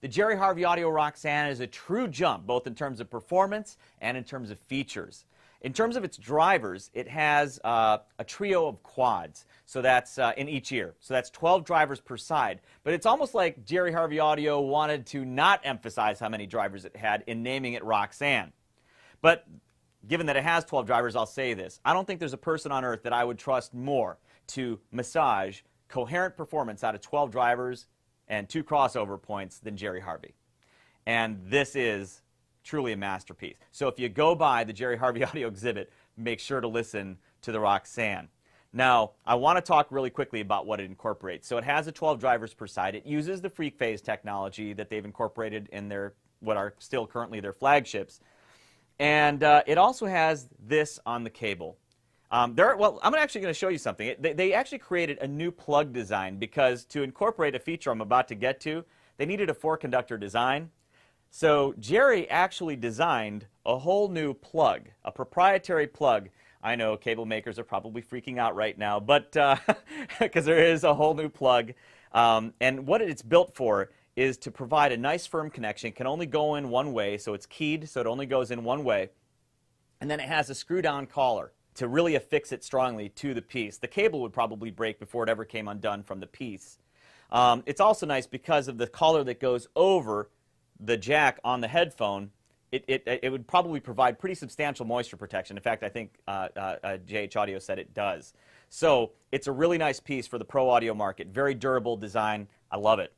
The Jerry Harvey Audio Roxanne is a true jump, both in terms of performance and in terms of features. In terms of its drivers, it has a trio of quads, so that's in each ear. So that's 12 drivers per side. But it's almost like Jerry Harvey Audio wanted to not emphasize how many drivers it had in naming it Roxanne. But given that it has 12 drivers, I'll say this. I don't think there's a person on earth that I would trust more to massage coherent performance out of 12 drivers and 2 crossover points than Jerry Harvey. And this is truly a masterpiece. So if you go by the Jerry Harvey Audio exhibit, make sure to listen to the Roxanne. Now, I want to talk really quickly about what it incorporates. So it has a 12 drivers per side. It uses the freak phase technology that they've incorporated in their what are still currently their flagships. And it also has this on the cable. Well, I'm actually going to show you something. They actually created a new plug design because to incorporate a feature I'm about to get to, they needed a 4-conductor design. So Jerry actually designed a whole new plug, a proprietary plug. I know cable makers are probably freaking out right now, but because there is a whole new plug. And what it's built for is to provide a nice firm connection. It can only go in one way, so it's keyed, so it only goes in one way. And then it has a screw-down collar to really affix it strongly to the piece. The cable would probably break before it ever came undone from the piece. It's also nice because of the collar that goes over the jack on the headphone. It would probably provide pretty substantial moisture protection. In fact, I think JH Audio said it does. So it's a really nice piece for the pro audio market. Very durable design. I love it.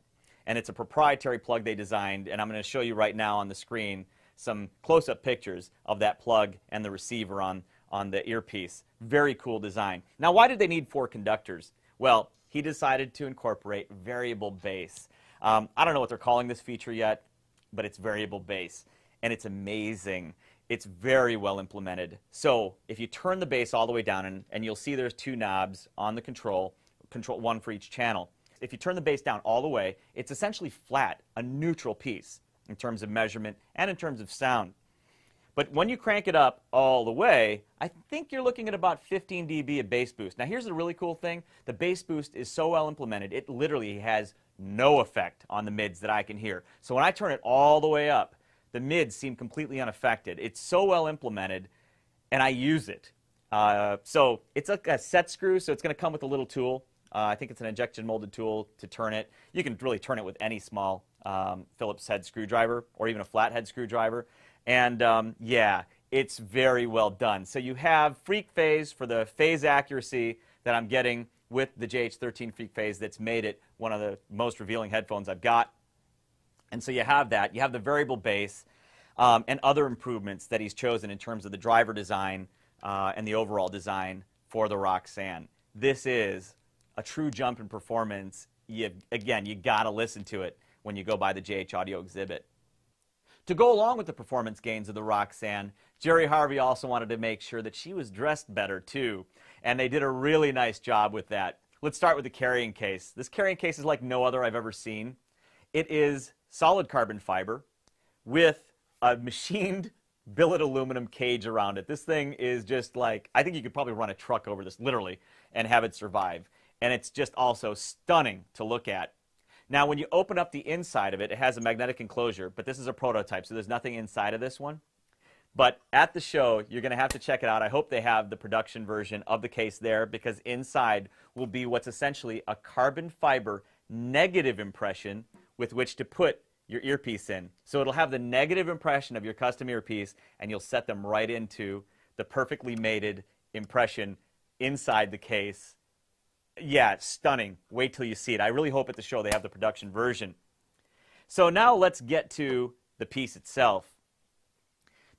And it's a proprietary plug they designed, and I'm going to show you right now on the screen some close-up pictures of that plug and the receiver on the earpiece. Very cool design. Now, why did they need 4 conductors? Well, he decided to incorporate variable bass. I don't know what they're calling this feature yet, but it's variable bass, and it's amazing. It's very well implemented. So if you turn the bass all the way down, and you'll see there's 2 knobs on the control, one for each channel. If you turn the bass down all the way, it's essentially flat, a neutral piece in terms of measurement and in terms of sound. But when you crank it up all the way, I think you're looking at about 15 dB of bass boost. Now here's the really cool thing. The bass boost is so well implemented, it literally has no effect on the mids that I can hear. So when I turn it all the way up, the mids seem completely unaffected. It's so well implemented, and I use it. So it's like a set screw, so it's going to come with a little tool. I think it's an injection molded tool to turn it. You can really turn it with any small Phillips head screwdriver or even a flathead screwdriver. And yeah, it's very well done. So you have freak phase for the phase accuracy that I'm getting with the JH13 freak phase that's made it one of the most revealing headphones I've got. And so you have that. You have the variable bass and other improvements that he's chosen in terms of the driver design and the overall design for the Roxanne. This is a true jump in performance. Again, you got to listen to it when you go by the JH Audio exhibit. To go along with the performance gains of the Roxanne, Jerry Harvey also wanted to make sure that she was dressed better too, and they did a really nice job with that. Let's start with the carrying case. This carrying case is like no other I've ever seen. It is solid carbon fiber with a machined billet aluminum cage around it. This thing is just like, I think you could probably run a truck over this, literally, and have it survive. And it's just also stunning to look at. Now, when you open up the inside of it, it has a magnetic enclosure, but this is a prototype, so there's nothing inside of this one. But at the show, you're going to have to check it out. I hope they have the production version of the case there, because inside will be what's essentially a carbon fiber negative impression with which to put your earpiece in. So it'll have the negative impression of your custom earpiece, and you'll set them right into the perfectly mated impression inside the case. Yeah, it's stunning. Wait till you see it. I really hope at the show they have the production version. So now let's get to the piece itself.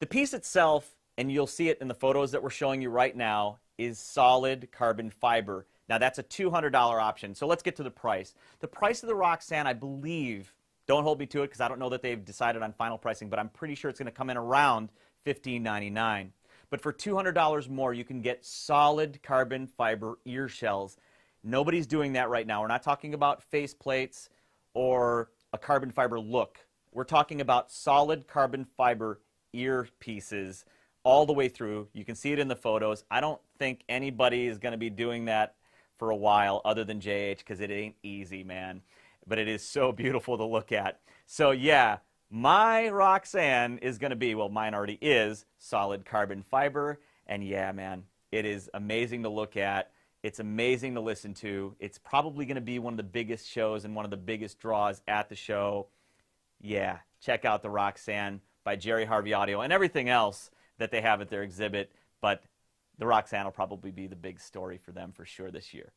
The piece itself, and you'll see it in the photos that we're showing you right now, is solid carbon fiber. Now that's a $200 option. So let's get to the price. The price of the Roxanne, I believe, don't hold me to it because I don't know that they've decided on final pricing, but I'm pretty sure it's going to come in around $15.99. But for $200 more, you can get solid carbon fiber ear shells. Nobody's doing that right now. We're not talking about face plates or a carbon fiber look. We're talking about solid carbon fiber earpieces all the way through. You can see it in the photos. I don't think anybody is going to be doing that for a while other than JH, because it ain't easy, man. but it is so beautiful to look at. So yeah, my Roxanne is going to be, well, mine already is, solid carbon fiber. And yeah, man, it is amazing to look at. It's amazing to listen to. It's probably going to be one of the biggest shows and one of the biggest draws at the show. Yeah, check out the Roxanne by Jerry Harvey Audio and everything else that they have at their exhibit. But the Roxanne will probably be the big story for them for sure this year.